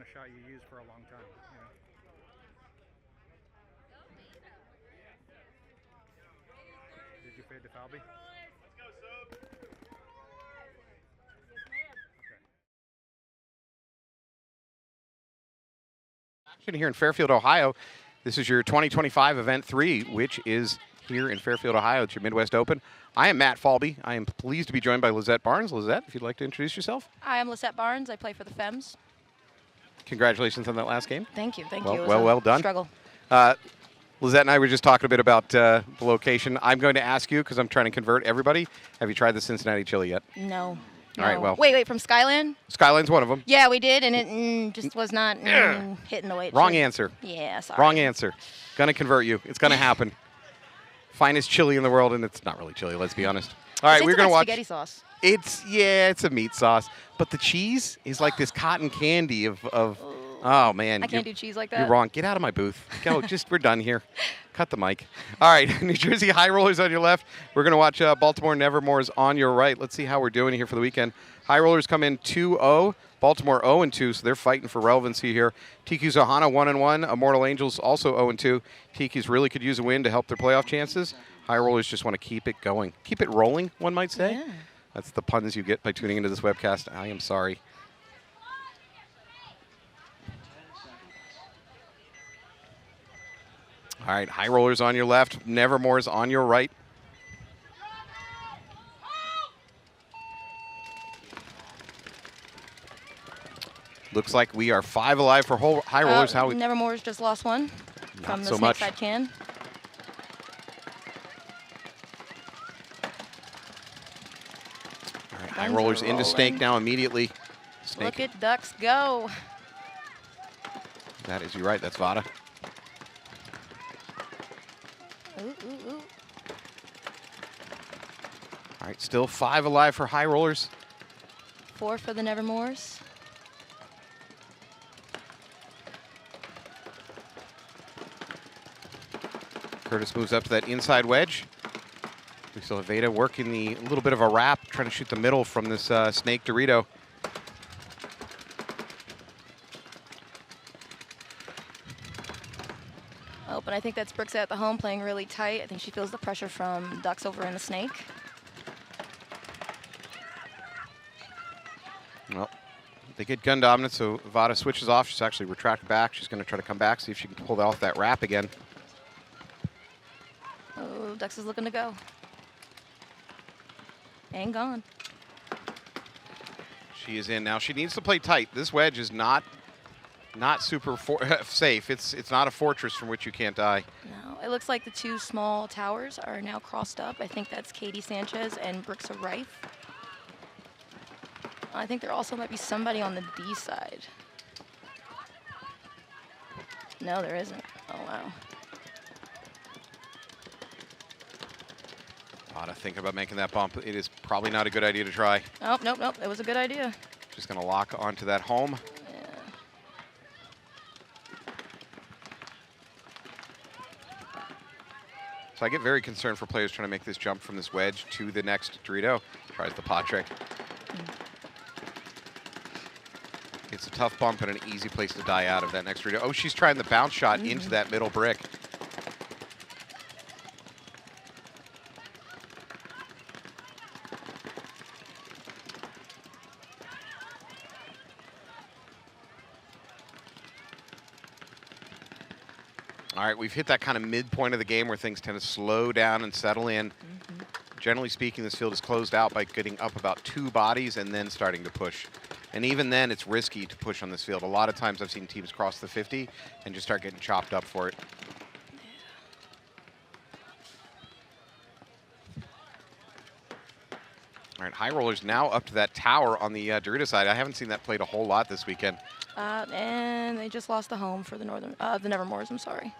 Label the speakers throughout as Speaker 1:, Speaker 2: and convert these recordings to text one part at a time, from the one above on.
Speaker 1: a shot you use for a long time. You know? Did you fade to Falby?
Speaker 2: Here in Fairfield, Ohio. This is your 2025 Event 3, which is here in Fairfield, Ohio. It's your Midwest Open. I am Matt Falby. I am pleased to be joined by Lizette Barnes. Lizette, if you'd like to introduce yourself.
Speaker 3: Hi, I'm Lizette Barnes. I play for the Femmes.
Speaker 2: Congratulations on that last game.
Speaker 3: Thank you. Thank
Speaker 2: well,
Speaker 3: you. It was
Speaker 2: well done.
Speaker 3: Struggle.
Speaker 2: Lizette and I were just talking a bit about the location. I'm going to ask you, because I'm trying to convert everybody, have you tried the Cincinnati chili yet?
Speaker 3: No.
Speaker 2: All right, well.
Speaker 3: Wait, from Skyland?
Speaker 2: Skyline's one of them.
Speaker 3: Yeah, we did, and it just was not hitting the way it
Speaker 2: Wrong
Speaker 3: should.
Speaker 2: answer.
Speaker 3: Yeah, sorry.
Speaker 2: Wrong answer. Going to convert you. It's going to happen. Finest chili in the world, and it's not really chili, let's be honest. All right, we're going to watch.
Speaker 3: Spaghetti sauce.
Speaker 2: It's a meat sauce, but the cheese is like this cotton candy of oh man.
Speaker 3: I can't do cheese like that.
Speaker 2: You're wrong. Get out of my booth. Go. We're done here. Cut the mic. All right, New Jersey High Rollers on your left. We're going to watch Baltimore Nevermores on your right. Let's see how we're doing here for the weekend. High Rollers come in 2-0. Baltimore 0-2, so they're fighting for relevancy here. Tiki's Ohana 1-1. Immortal Angels also 0-2. Tiki's really could use a win to help their playoff chances. High Rollers just want to keep it going. Keep it rolling, one might say.
Speaker 3: Yeah.
Speaker 2: That's the puns you get by tuning into this webcast. I am sorry. All right, High Rollers on your left, Nevermores on your right. Looks like we are 5 alive for High Rollers. How we
Speaker 3: Nevermore's just lost one from the
Speaker 2: so much.
Speaker 3: Snakeside Can.
Speaker 2: All right, High Rollers into Snake now immediately. Snake.
Speaker 3: Look at Ducks go.
Speaker 2: That is you right. That's Vada.
Speaker 3: Ooh, ooh, ooh.
Speaker 2: All right, still 5 alive for High Rollers.
Speaker 3: 4 for the Nevermores.
Speaker 2: Curtis moves up to that inside wedge. We still have Veda working the little bit of a wrap, trying to shoot the middle from this Snake Dorito.
Speaker 3: Oh, but I think that's Brooks at the home playing really tight. I think she feels the pressure from Ducks over in the Snake.
Speaker 2: Well, they get gun dominance, so Vada switches off. She's actually retracted back. She's going to try to come back, see if she can pull that off that wrap again.
Speaker 3: Oh, Ducks is looking to go. And gone.
Speaker 2: She is in now. She needs to play tight. This wedge is not super safe. It's not a fortress from which you can't die.
Speaker 3: No, it looks like the 2 small towers are now crossed up. I think that's Katie Sanchez and Brooks of Rife. I think there also might be somebody on the D side. No, there isn't. Oh, wow.
Speaker 2: Vada thinking about making that bump. It is probably not a good idea to try.
Speaker 3: Oh, nope, nope. It was a good idea.
Speaker 2: Just going to lock onto that home. So I get very concerned for players trying to make this jump from this wedge to the next Dorito. Tries the pot trick. It's a tough bump and an easy place to die out of that next Dorito. Oh, she's trying the bounce shot into that middle brick. All right, we've hit that kind of midpoint of the game where things tend to slow down and settle in. Generally speaking, this field is closed out by getting up about 2 bodies and then starting to push. And even then, it's risky to push on this field. A lot of times I've seen teams cross the 50 and just start getting chopped up for it. All right, High Rollers now up to that tower on the Dorito side. I haven't seen that played a whole lot this weekend.
Speaker 3: And they just lost the home for the the Nevermores, I'm sorry.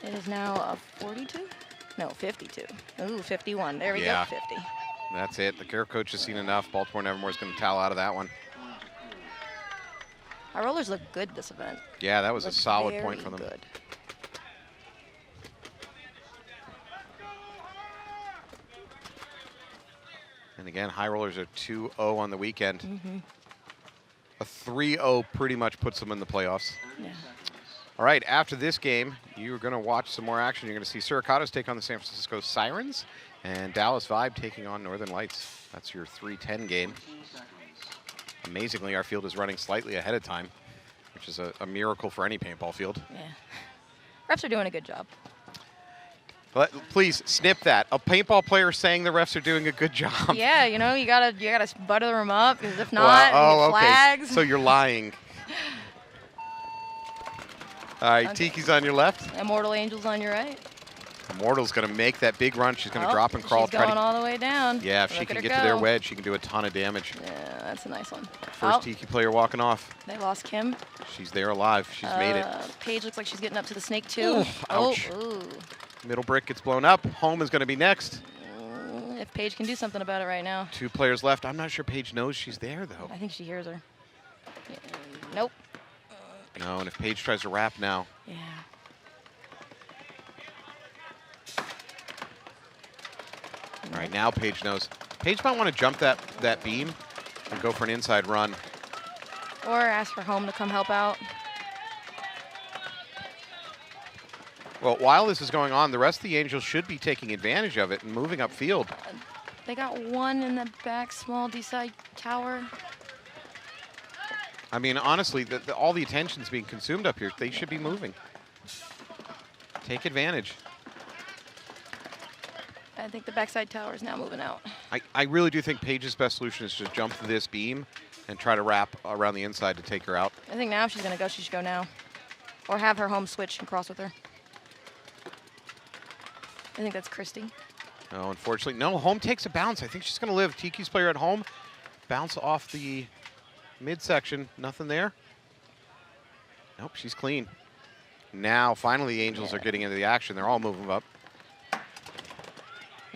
Speaker 3: It is now a 42? No, 52. Ooh, 51. There we go, 50.
Speaker 2: That's it. The care coach has seen enough. Baltimore Nevermore is going to towel out of that one.
Speaker 3: Our rollers look good this event.
Speaker 2: Yeah, that was a solid point for them.
Speaker 3: Good.
Speaker 2: And again, High Rollers are 2-0 on the weekend. A 3-0 pretty much puts them in the playoffs.
Speaker 3: Yeah.
Speaker 2: All right, after this game, you're going to watch some more action. You're going to see Suricatos take on the San Francisco Sirens and Dallas Vibe taking on Northern Lights. That's your 3:10 game. Amazingly, our field is running slightly ahead of time, which is a miracle for any paintball field.
Speaker 3: Yeah. Refs are doing a good job.
Speaker 2: Please snip that. A paintball player saying the refs are doing a good job.
Speaker 3: Yeah, you know, you gotta butter them up, because if not, you get flags.
Speaker 2: So you're lying. All right, okay. Tiki's on your left.
Speaker 3: Immortal Angels on your right.
Speaker 2: Immortal's going to make that big run. She's going to drop and crawl.
Speaker 3: She's going all the way down.
Speaker 2: Yeah, if she can get to their wedge, she can do a ton of damage.
Speaker 3: Yeah, that's a nice one.
Speaker 2: First Tiki player walking off.
Speaker 3: They lost Kim.
Speaker 2: She's there alive. She's made it.
Speaker 3: Paige looks like she's getting up to the snake, too.
Speaker 2: Ouch.
Speaker 3: Ooh.
Speaker 2: Middle brick gets blown up. Home is going to be next.
Speaker 3: If Paige can do something about it right now.
Speaker 2: 2 players left. I'm not sure Paige knows she's there, though.
Speaker 3: I think she hears her. Yeah. Nope.
Speaker 2: No, and if Paige tries to wrap now.
Speaker 3: Yeah.
Speaker 2: All right, now Paige knows. Paige might want to jump that beam and go for an inside run.
Speaker 3: Or ask for Home to come help out.
Speaker 2: Well, while this is going on, the rest of the Angels should be taking advantage of it and moving upfield.
Speaker 3: They got one in the back, small D-side tower.
Speaker 2: I mean, honestly, all the attention's being consumed up here. They should be moving. Take advantage.
Speaker 3: I think the backside tower is now moving out.
Speaker 2: I really do think Paige's best solution is to jump to this beam and try to wrap around the inside to take her out.
Speaker 3: I think now if she's going to go, she should go now. Or have her Home switch and cross with her. I think that's Christy.
Speaker 2: No, unfortunately. No, Home takes a bounce. I think she's going to live. Tiki's player at Home. Bounce off the midsection. Nothing there. Nope, she's clean. Now, finally, the Angels are getting into the action. They're all moving up.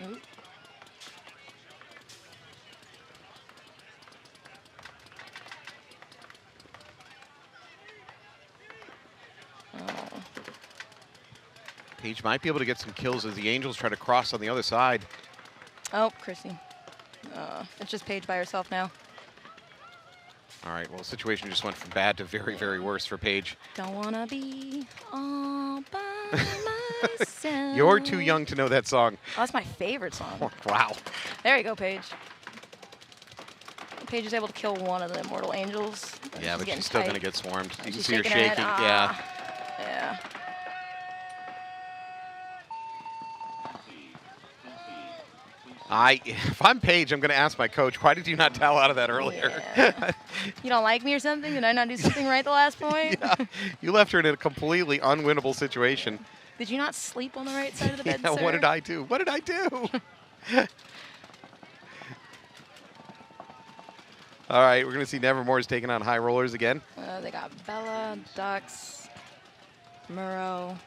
Speaker 3: Oop.
Speaker 2: Paige might be able to get some kills as the Angels try to cross on the other side.
Speaker 3: Oh, Chrissy. It's just Paige by herself now.
Speaker 2: All right, well, the situation just went from bad to very, very worse for Paige.
Speaker 3: Don't want to be all by myself.
Speaker 2: You're too young to know that song.
Speaker 3: Oh, that's my favorite song.
Speaker 2: Wow.
Speaker 3: There you go, Paige. Paige is able to kill one of the Immortal Angels.
Speaker 2: Yeah, but she's still going to get swarmed. You can see her
Speaker 3: shaking.
Speaker 2: shaking. Yeah.
Speaker 3: Yeah.
Speaker 2: If I'm Paige, I'm going to ask my coach, why did you not towel out of that earlier?
Speaker 3: Yeah. You don't like me or something? Did I not do something right the last point?
Speaker 2: Yeah. You left her in a completely unwinnable situation.
Speaker 3: Did you not sleep on the right side of the bed,
Speaker 2: Yeah,
Speaker 3: sir?
Speaker 2: what did I do? What did I do? All right, we're going to see Nevermores taking on High Rollers again.
Speaker 3: They got Bella, Dux, Murrow,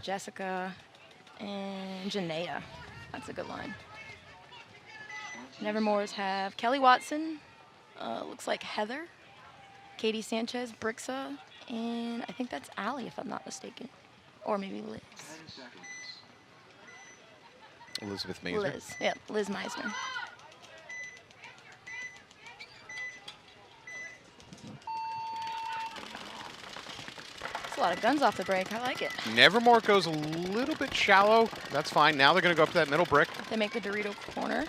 Speaker 3: Jessica, and Janaea. That's a good line. Nevermores have Kelly Watson, looks like Heather, Katie Sanchez, Brixa, and I think that's Allie, if I'm not mistaken. Or maybe Liz.
Speaker 2: Elizabeth Mazer.
Speaker 3: Liz, yeah, Liz Meisner. A lot of guns off the break. I like it.
Speaker 2: Nevermore goes a little bit shallow. That's fine. Now they're going to go up to that middle brick.
Speaker 3: They make the Dorito corner.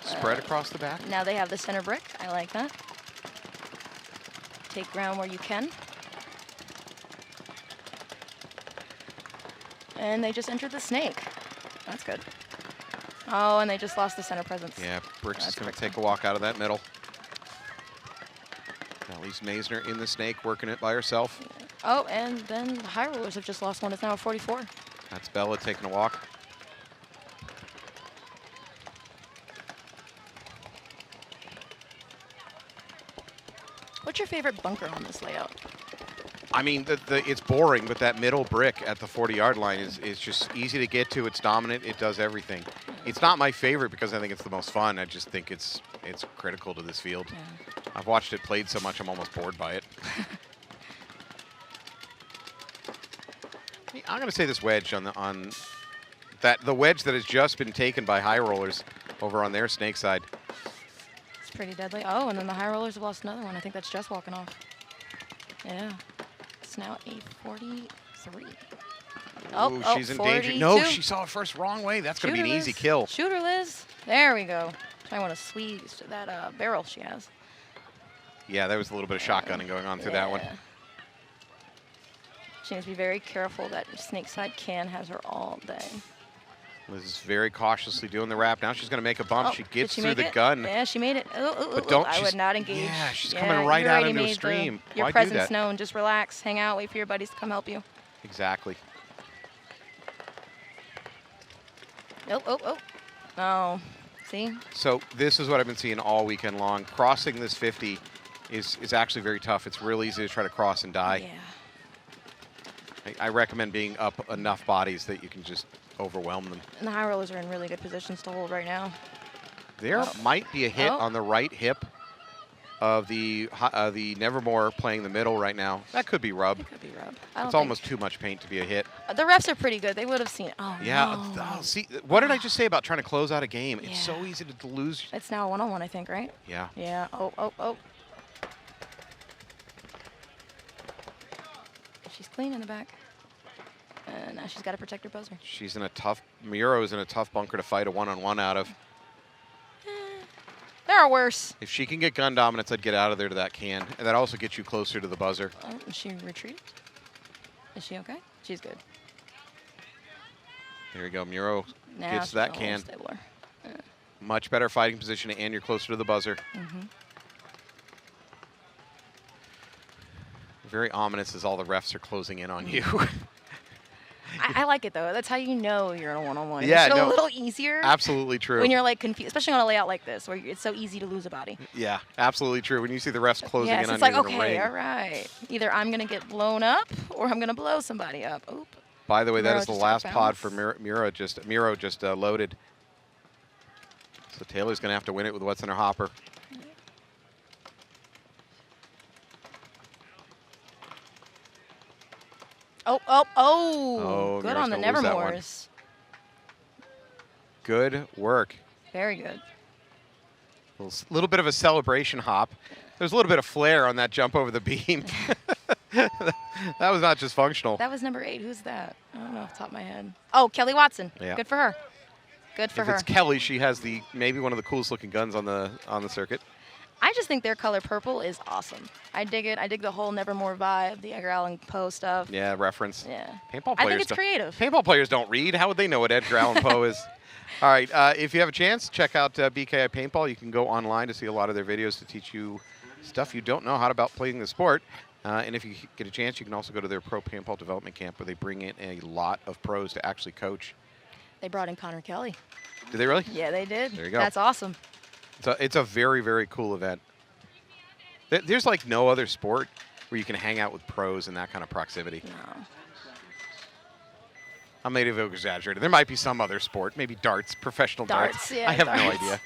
Speaker 2: Spread across the back.
Speaker 3: Now they have the center brick. I like that. Take ground where you can. And they just entered the snake. That's good. Oh, and they just lost the center presence.
Speaker 2: Yeah, Brick's is going to take a walk out of that middle. At least Maisner in the snake, working it by herself.
Speaker 3: Yeah. Oh, and then the High Rollers have just lost one. It's now a 44.
Speaker 2: That's Bella taking a walk.
Speaker 3: What's your favorite bunker on this layout?
Speaker 2: I mean, it's boring, but that middle brick at the 40-yard line is just easy to get to. It's dominant. It does everything. It's not my favorite because I think it's the most fun. I just think it's critical to this field. Yeah. I've watched it played so much, I'm almost bored by it. I'm going to say this wedge the wedge that has just been taken by High Rollers over on their snake side.
Speaker 3: Pretty deadly. Oh, and then the high rollers have lost another one. I think that's just walking off. Yeah. It's now a 43.
Speaker 2: Oh, she's in danger.
Speaker 3: 42.
Speaker 2: No, she saw it first wrong way. That's going to be an easy kill.
Speaker 3: Shoot her, Liz. There we go. I want to squeeze that barrel she has.
Speaker 2: Yeah, there was a little bit of shotgunning going on through that one.
Speaker 3: She needs to be very careful that Snakeside Can has her all day.
Speaker 2: Liz is very cautiously doing the wrap. Now she's going to make a bump.
Speaker 3: Oh,
Speaker 2: she gets
Speaker 3: she
Speaker 2: through
Speaker 3: make
Speaker 2: the
Speaker 3: it?
Speaker 2: gun.
Speaker 3: Yeah, she made it.
Speaker 2: But don't.
Speaker 3: I would not engage.
Speaker 2: Yeah, she's coming right
Speaker 3: you
Speaker 2: out
Speaker 3: already
Speaker 2: into a
Speaker 3: made
Speaker 2: stream.
Speaker 3: Your
Speaker 2: Why do
Speaker 3: presence
Speaker 2: that?
Speaker 3: known. Just relax, hang out, wait for your buddies to come help you.
Speaker 2: Exactly.
Speaker 3: Oh, see?
Speaker 2: So this is what I've been seeing all weekend long. Crossing this 50 is actually very tough. It's real easy to try to cross and die.
Speaker 3: Yeah.
Speaker 2: I recommend being up enough bodies that you can just overwhelm them.
Speaker 3: And the high rollers are in really good positions to hold right now.
Speaker 2: There might be a hit
Speaker 3: Oh.
Speaker 2: on the right hip of the Nevermore playing the middle right now. That could be rub.
Speaker 3: It could be rub.
Speaker 2: It's almost too much paint to be a hit.
Speaker 3: The refs are pretty good. They would have seen it. Oh,
Speaker 2: Yeah.
Speaker 3: no.
Speaker 2: Oh, see, what did I just say about trying to close out a game? It's so
Speaker 3: Yeah.
Speaker 2: easy to lose.
Speaker 3: It's now a one-on-one, I think, right?
Speaker 2: Yeah.
Speaker 3: Yeah. Oh. She's clean in the back. And now she's got to protect her buzzer.
Speaker 2: She's in a tough. Miro is in a tough bunker to fight a one-on-one out of.
Speaker 3: There are worse.
Speaker 2: If she can get gun dominance, I'd get out of there to that can. And that also gets you closer to the buzzer.
Speaker 3: Oh, is she retreated? Is she okay? She's good.
Speaker 2: There you go. Miro
Speaker 3: Now
Speaker 2: gets
Speaker 3: she's
Speaker 2: that
Speaker 3: a whole
Speaker 2: can.
Speaker 3: stabler.
Speaker 2: Much better fighting position, and you're closer to the buzzer. Very ominous as all the refs are closing in on you.
Speaker 3: I like it, though. That's how you know you're in a one-on-one.
Speaker 2: Yeah,
Speaker 3: It's
Speaker 2: no,
Speaker 3: a little easier
Speaker 2: Absolutely true.
Speaker 3: when you're like confused, especially on a layout like this, where it's so easy to lose a body.
Speaker 2: Yeah, absolutely true. When you see the refs closing
Speaker 3: Yes,
Speaker 2: in on
Speaker 3: it's like,
Speaker 2: you in a
Speaker 3: okay,
Speaker 2: ring.
Speaker 3: all right. Either I'm going to get blown up or I'm going to blow somebody up. Oop.
Speaker 2: By the way, that
Speaker 3: Miro
Speaker 2: is the
Speaker 3: just
Speaker 2: last
Speaker 3: took a
Speaker 2: pod
Speaker 3: bounce.
Speaker 2: for Miro just loaded. So Taylor's going to have to win it with what's in her hopper.
Speaker 3: Oh, good
Speaker 2: Miro's
Speaker 3: on the
Speaker 2: gonna lose that one.
Speaker 3: Nevermores.
Speaker 2: Good work.
Speaker 3: Very good.
Speaker 2: A little bit of a celebration hop. There's a little bit of flair on that jump over the beam. That was not just functional.
Speaker 3: That was number 8. Who's that? I don't know off the top of my head. Oh, Kelly Watson.
Speaker 2: Yeah.
Speaker 3: Good for her. Good for
Speaker 2: If
Speaker 3: her.
Speaker 2: it's Kelly, she has maybe one of the coolest looking guns on the circuit.
Speaker 3: I just think their color purple is awesome. I dig it. I dig the whole Nevermore vibe, the Edgar Allan Poe stuff.
Speaker 2: Yeah, reference.
Speaker 3: Yeah.
Speaker 2: Paintball players
Speaker 3: I think it's
Speaker 2: don't-
Speaker 3: creative.
Speaker 2: Paintball players don't read. How would they know what Edgar Allan Poe is? All right, if you have a chance, check out BKI Paintball. You can go online to see a lot of their videos to teach you stuff you don't know about playing the sport. And if you get a chance, you can also go to their Pro Paintball Development Camp where they bring in a lot of pros to actually coach.
Speaker 3: They brought in Connor Kelly.
Speaker 2: Did they really?
Speaker 3: Yeah, they did.
Speaker 2: There you go.
Speaker 3: That's awesome.
Speaker 2: It's a very, very cool event. There's like no other sport where you can hang out with pros in that kind of proximity.
Speaker 3: No.
Speaker 2: I'm maybe exaggerated. There might be some other sport, maybe darts, professional darts.
Speaker 3: Yeah,
Speaker 2: I have no
Speaker 3: darts.
Speaker 2: idea.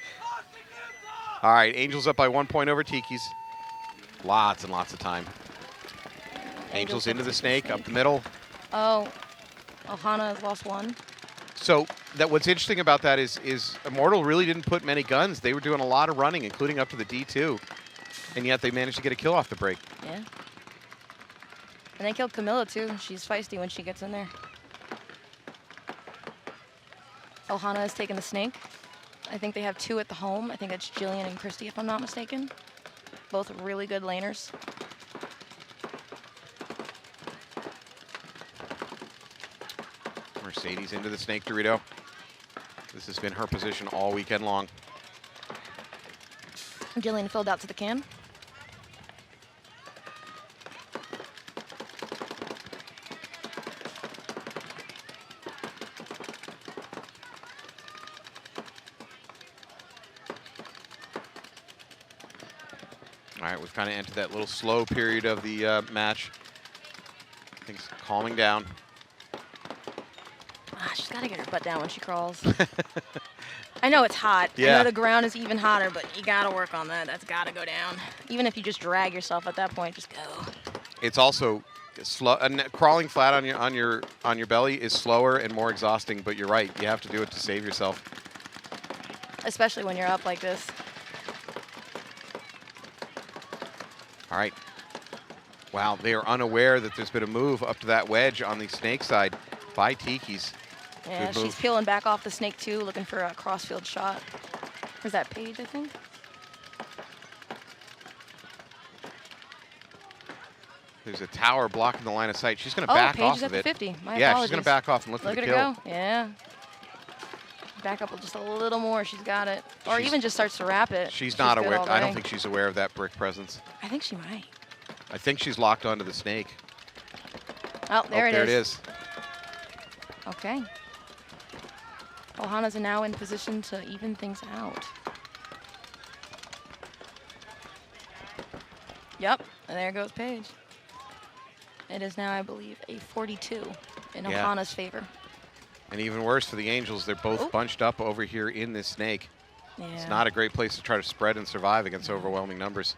Speaker 2: All right, Angels up by 1 point over Tiki's. Lots and lots of time. Angels into the snake, up the middle.
Speaker 3: Oh, Ohana has lost 1.
Speaker 2: So what's interesting about that is Immortal really didn't put many guns. They were doing a lot of running, including up to the D2. And yet they managed to get a kill off the break.
Speaker 3: Yeah. And they killed Camilla, too. She's feisty when she gets in there. Ohana has taken the snake. I think they have 2 at the home. I think it's Jillian and Christy, if I'm not mistaken. Both really good laners.
Speaker 2: Mercedes into the snake Dorito. This has been her position all weekend long.
Speaker 3: Jillian filled out to the can.
Speaker 2: All right, we've kind of entered that little slow period of the match. Things calming down.
Speaker 3: She's got to get her butt down when she crawls. I know it's hot. I
Speaker 2: Yeah.
Speaker 3: know the ground is even hotter, but you got to work on that. That's got to go down. Even if you just drag yourself at that point, just go.
Speaker 2: It's also slow. Crawling flat on your belly is slower and more exhausting. But you're right, you have to do it to save yourself.
Speaker 3: Especially when you're up like this.
Speaker 2: All right. Wow, they are unaware that there's been a move up to that wedge on the snake side by Tiki's.
Speaker 3: Yeah,
Speaker 2: Good
Speaker 3: she's
Speaker 2: move.
Speaker 3: peeling back off the snake too, looking for a crossfield shot. Where's that Paige, I think?
Speaker 2: There's a tower blocking the line of sight. She's going to
Speaker 3: Oh,
Speaker 2: back
Speaker 3: Paige
Speaker 2: off
Speaker 3: is
Speaker 2: of
Speaker 3: at
Speaker 2: it.
Speaker 3: the 50. My
Speaker 2: Yeah,
Speaker 3: apologies.
Speaker 2: she's going to back off and look for
Speaker 3: Look
Speaker 2: the
Speaker 3: at
Speaker 2: kill.
Speaker 3: her go. Yeah. Back up just a little more. She's got it. Or
Speaker 2: She's-
Speaker 3: even just starts to wrap it.
Speaker 2: She's not
Speaker 3: good
Speaker 2: aware.
Speaker 3: all
Speaker 2: I don't
Speaker 3: day.
Speaker 2: think she's aware of that brick presence.
Speaker 3: I think she might.
Speaker 2: I think she's locked onto the snake.
Speaker 3: Oh, there
Speaker 2: There
Speaker 3: it
Speaker 2: it
Speaker 3: is.
Speaker 2: is.
Speaker 3: Okay. Ohana's now in position to even things out. Yep, and there goes Paige. It is now, I believe, a 42 in
Speaker 2: Yeah.
Speaker 3: Ohana's favor.
Speaker 2: And even worse for the Angels, they're both
Speaker 3: Oh.
Speaker 2: bunched up over here in this snake.
Speaker 3: Yeah.
Speaker 2: It's not a great place to try to spread and survive against overwhelming numbers.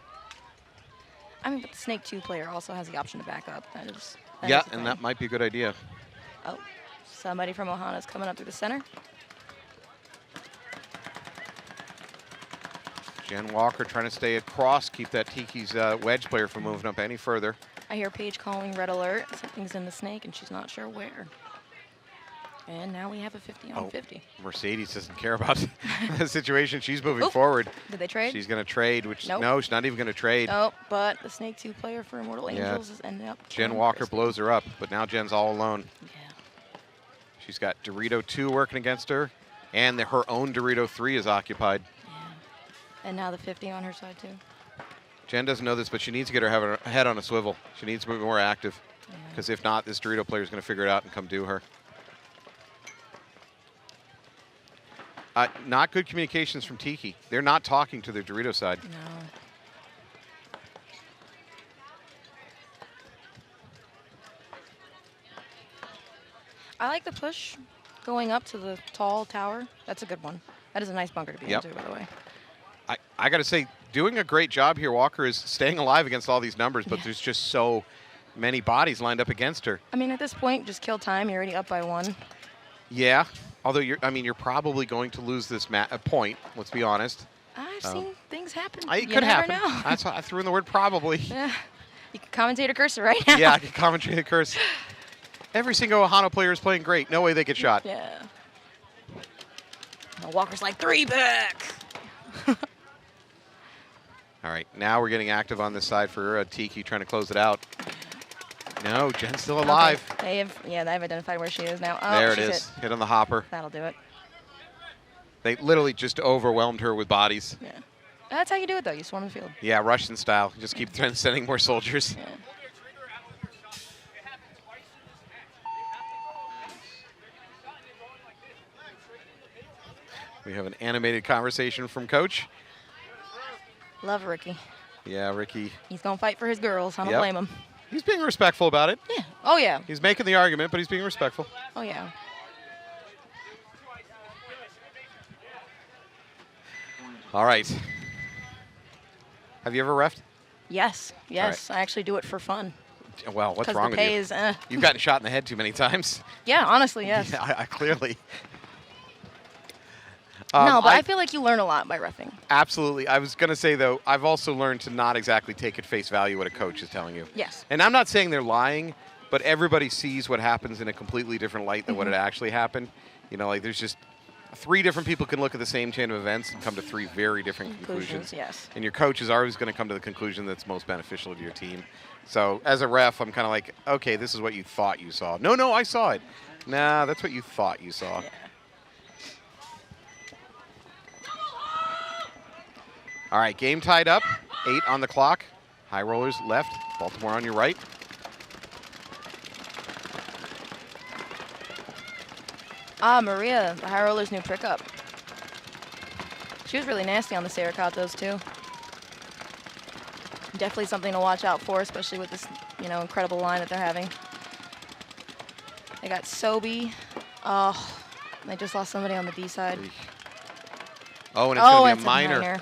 Speaker 3: I mean, but the Snake 2 player also has the option to back up. That is the
Speaker 2: And
Speaker 3: thing.
Speaker 2: that might be a good idea.
Speaker 3: Oh, somebody from Ohana's coming up through the center.
Speaker 2: Jen Walker trying to stay across, keep that Tiki's wedge player from moving up any further.
Speaker 3: I hear Paige calling red alert. Something's in the snake, and she's not sure where. And now we have a 50 on 50.
Speaker 2: Mercedes doesn't care about the situation. She's moving
Speaker 3: Oop.
Speaker 2: forward.
Speaker 3: Did they trade?
Speaker 2: She's going to trade, which
Speaker 3: Nope.
Speaker 2: no, she's not even going to trade.
Speaker 3: Oh, but the Snake 2 player for Immortal
Speaker 2: Yeah.
Speaker 3: Angels is ending up.
Speaker 2: Jen
Speaker 3: killing
Speaker 2: Walker
Speaker 3: Kristen.
Speaker 2: blows her up, but now Jen's all alone.
Speaker 3: Yeah.
Speaker 2: She's got Dorito 2 working against her, and her own Dorito 3 is occupied.
Speaker 3: Yeah. And now the 50 on her side, too.
Speaker 2: Jen doesn't know this, but she needs to get her head on a swivel. She needs to be more active, because if not, this Dorito player is going to figure it out and come do her. Not good communications from Tiki. They're not talking to their Dorito side.
Speaker 3: No. I like the push going up to the tall tower. That's a good one. That is a nice bunker to be
Speaker 2: Yep.
Speaker 3: into, by the way.
Speaker 2: I got to say, doing a great job here, Walker is staying alive against all these numbers, but
Speaker 3: Yeah.
Speaker 2: there's just so many bodies lined up against her.
Speaker 3: I mean, at this point, just kill time. You're already up by 1.
Speaker 2: Yeah, although you're probably going to lose this point. Let's be honest.
Speaker 3: I've seen things happen.
Speaker 2: It
Speaker 3: You
Speaker 2: could
Speaker 3: never
Speaker 2: happen.
Speaker 3: know.
Speaker 2: That's why I threw in the word probably.
Speaker 3: Yeah. You can commentator cursor right now.
Speaker 2: Yeah, I can commentate the curse. Every single Ohana player is playing great. No way they get shot.
Speaker 3: Yeah. Now Walker's like 3 back.
Speaker 2: All right, now we're getting active on this side for Tiki trying to close it out. No, Jen's still alive.
Speaker 3: Okay. They've identified where she is now. Oh,
Speaker 2: There it
Speaker 3: she's
Speaker 2: is. Hit on the hopper.
Speaker 3: That'll do it.
Speaker 2: They literally just overwhelmed her with bodies.
Speaker 3: Yeah. That's how you do it, though. You swarm the field.
Speaker 2: Yeah, Russian style. Just keep sending more soldiers.
Speaker 3: Yeah.
Speaker 2: We have an animated conversation from Coach.
Speaker 3: Love Ricky.
Speaker 2: Yeah, Ricky.
Speaker 3: He's going to fight for his girls. I don't
Speaker 2: Yep.
Speaker 3: blame him.
Speaker 2: He's being respectful about it.
Speaker 3: Yeah. Oh, yeah.
Speaker 2: He's making the argument, but he's being respectful.
Speaker 3: Oh, yeah.
Speaker 2: All right. Have you ever refed?
Speaker 3: Yes. Yes. I actually do it for fun.
Speaker 2: Well, what's
Speaker 3: Because
Speaker 2: wrong
Speaker 3: the
Speaker 2: with
Speaker 3: pay
Speaker 2: you?
Speaker 3: is,
Speaker 2: You've gotten shot in the head too many times.
Speaker 3: yeah, honestly, yes.
Speaker 2: Yeah, I clearly.
Speaker 3: No, but I feel like you learn a lot by reffing.
Speaker 2: Absolutely. I was going to say, though, I've also learned to not exactly take at face value what a coach is telling you.
Speaker 3: Yes.
Speaker 2: And I'm not saying they're lying, but everybody sees what happens in a completely different light than what it actually happened. You know, like there's just 3 different people can look at the same chain of events and come to 3 very different conclusions.
Speaker 3: Yes.
Speaker 2: And your coach is always going to come to the conclusion that's most beneficial to your team. So as a ref, I'm kind of like, okay, this is what you thought you saw. No, I saw it. Nah, that's what you thought you saw.
Speaker 3: Yeah.
Speaker 2: All right, game tied up. 8 on the clock. High rollers left. Baltimore on your right.
Speaker 3: Maria, the high roller's new pickup. She was really nasty on the Saracatos, too. Definitely something to watch out for, especially with this, incredible line that they're having. They got Sobi. Oh, they just lost somebody on the B side.
Speaker 2: Oh, and it's going to
Speaker 3: it's
Speaker 2: be a minor.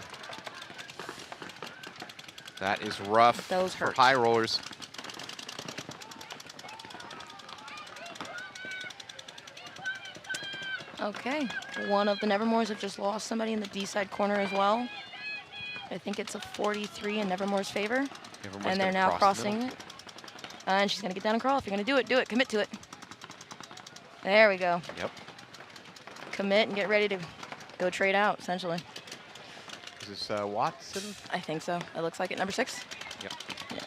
Speaker 2: That is rough
Speaker 3: Those
Speaker 2: for
Speaker 3: hurt.
Speaker 2: high rollers.
Speaker 3: Okay, one of the Nevermores have just lost somebody in the D side corner as well. I think it's a 43 in Nevermore's favor.
Speaker 2: Nevermore's
Speaker 3: And they're
Speaker 2: gonna
Speaker 3: now
Speaker 2: cross the
Speaker 3: crossing
Speaker 2: middle.
Speaker 3: it. And she's going to get down and crawl. If you're going to do it, do it. Commit to it. There we go.
Speaker 2: Yep.
Speaker 3: Commit and get ready to go trade out, essentially.
Speaker 2: Is this Watson?
Speaker 3: I think so. It looks like it. Number 6?
Speaker 2: Yep.
Speaker 3: Yeah.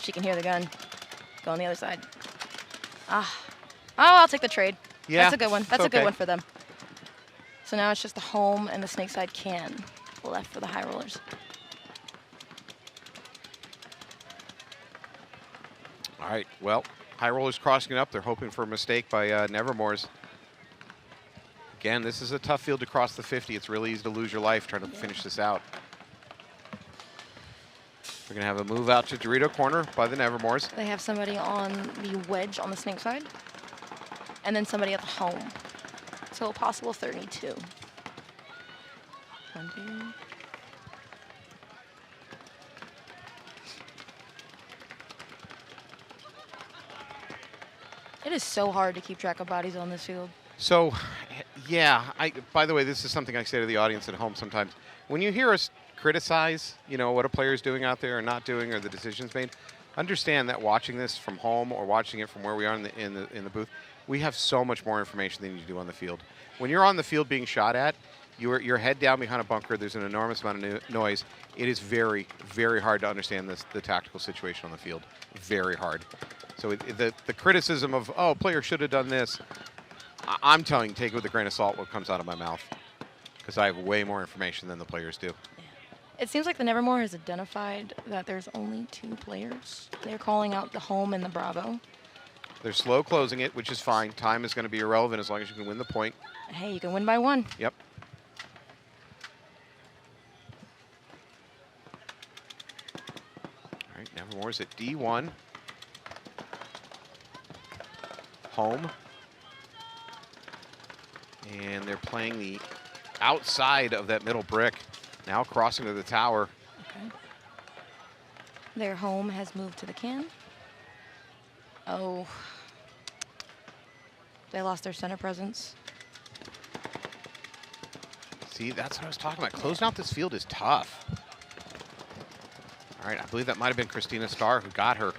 Speaker 3: She can hear the gun. Go on the other side. Ah. Oh, I'll take the trade.
Speaker 2: Yeah,
Speaker 3: That's a good one. That's a good
Speaker 2: okay.
Speaker 3: one for them. So now it's just the home and the snake side can left for the high rollers.
Speaker 2: All right, well, high rollers crossing it up. They're hoping for a mistake by Nevermores. Again, this is a tough field to cross the 50. It's really easy to lose your life trying to finish this out. We're going to have a move out to Dorito corner by the Nevermores.
Speaker 3: They have somebody on the wedge on the snake side, and then somebody at the home. So a possible 32. It is so hard to keep track of bodies on this field.
Speaker 2: So, yeah, by the way, this is something I say to the audience at home sometimes. When you hear us criticize, what a player's doing out there or not doing or the decisions made, understand that watching this from home or watching it from where we are in the booth, we have so much more information than you do on the field. When you're on the field being shot at, you're head down behind a bunker. There's an enormous amount of noise. It is very, very hard to understand the tactical situation on the field. Very hard. So the criticism of, oh, player should have done this, I'm telling you, take it with a grain of salt what comes out of my mouth, because I have way more information than the players do.
Speaker 3: Yeah. It seems like the Nevermore has identified that there's only 2 players. They're calling out the home and the Bravo.
Speaker 2: They're slow closing it, which is fine. Time is going to be irrelevant as long as you can win the point.
Speaker 3: Hey, you can win by 1.
Speaker 2: Yep. All right, Nevermore's at D1. Home. And they're playing the outside of that middle brick. Now crossing to the tower.
Speaker 3: Okay. Their home has moved to the can. Oh. They lost their center presence.
Speaker 2: See, that's what I was talking about. Closing out this field is tough. All right, I believe that might have been Christina Starr who got her.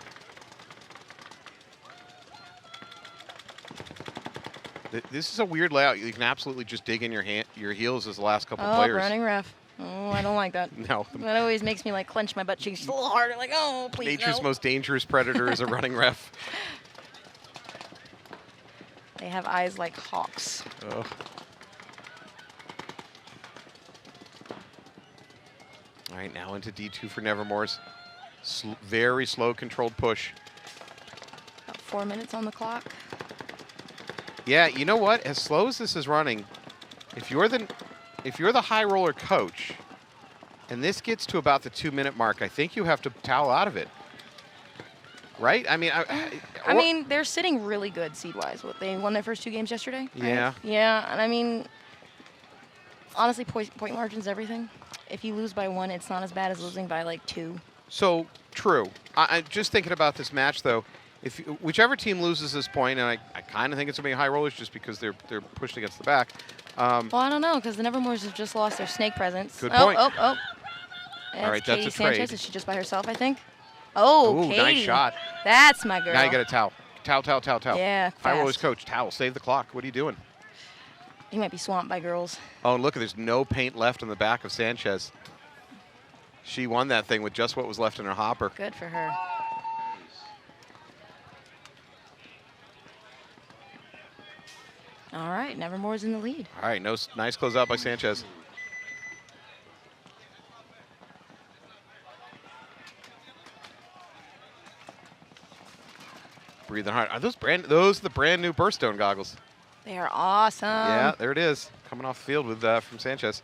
Speaker 2: This is a weird layout. You can absolutely just dig in your heels as the last couple players.
Speaker 3: Oh, running ref. Oh, I don't like that.
Speaker 2: No.
Speaker 3: That always makes me like clench my butt cheeks a little harder. Like, oh, please
Speaker 2: Nature's
Speaker 3: no.
Speaker 2: most dangerous predator is a running ref.
Speaker 3: They have eyes like hawks.
Speaker 2: Oh. All right, now into D2 for Nevermores. Very slow, controlled push.
Speaker 3: About 4 minutes on the clock.
Speaker 2: Yeah, you know what? As slow as this is running, if you're the high roller coach, and this gets to about the 2-minute mark, I think you have to towel out of it. Right? I mean,
Speaker 3: I mean, they're sitting really good seed-wise. They won their first 2 games yesterday. Right?
Speaker 2: Yeah.
Speaker 3: Yeah, and I mean, honestly, point margin's everything. If you lose by 1, it's not as bad as losing by like 2.
Speaker 2: So true. I just thinking about this match though. Whichever team loses this point, and I kind of think it's going to be high rollers just because they're pushed against the back.
Speaker 3: Well, I don't know, because the Nevermores have just lost their snake presence.
Speaker 2: Good point.
Speaker 3: Oh.
Speaker 2: All right, that's
Speaker 3: Katie
Speaker 2: a trade.
Speaker 3: Sanchez. Is she just by herself, I think? Oh,
Speaker 2: Ooh,
Speaker 3: Katie.
Speaker 2: nice shot.
Speaker 3: That's my girl.
Speaker 2: Now you got a towel. Towel.
Speaker 3: Yeah,
Speaker 2: High rollers
Speaker 3: fast.
Speaker 2: coach, towel. Save the clock. What are you doing?
Speaker 3: You might be swamped by girls.
Speaker 2: Oh, and look, there's no paint left on the back of Sanchez. She won that thing with just what was left in her hopper.
Speaker 3: Good for her. All right, Nevermore's in the lead.
Speaker 2: All right, nice close out by Sanchez. Breathing hard. Are those the brand new Burstone goggles?
Speaker 3: They are awesome.
Speaker 2: Yeah, there it is. Coming off the field with from Sanchez.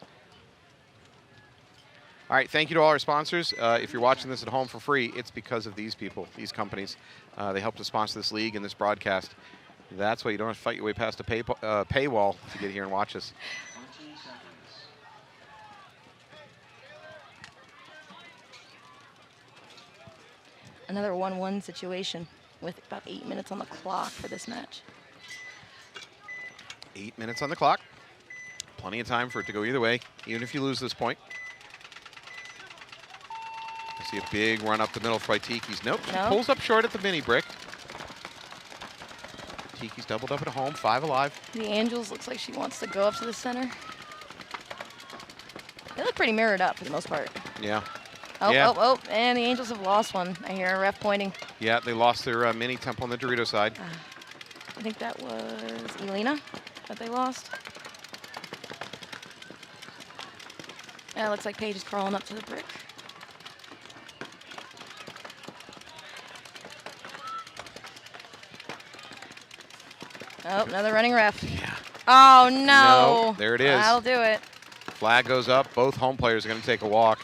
Speaker 2: All right, thank you to all our sponsors. If you're watching this at home for free, it's because of these people, these companies. They help to sponsor this league and this broadcast. That's why you don't have to fight your way past a paywall to get here and watch us.
Speaker 3: Another 1-1 situation with about 8 minutes on the clock for this match.
Speaker 2: 8 minutes on the clock. Plenty of time for it to go either way, even if you lose this point. See a big run up the middle by Tiki's. Nope, she
Speaker 3: No.
Speaker 2: pulls up short at the mini brick. Tiki's doubled up at home, 5 alive.
Speaker 3: The Angels looks like she wants to go up to the center. They look pretty mirrored up for the most part.
Speaker 2: Yeah.
Speaker 3: Oh,
Speaker 2: Yeah.
Speaker 3: oh, and the Angels have lost one. I hear a ref pointing.
Speaker 2: Yeah, they lost their mini temple on the Dorito side.
Speaker 3: I think that was Elena that they lost. Yeah, it looks like Paige is crawling up to the brick. Oh, another running ref.
Speaker 2: Yeah.
Speaker 3: Oh, no.
Speaker 2: No, there it is.
Speaker 3: That'll do it.
Speaker 2: Flag goes up. Both home players are going to take a walk.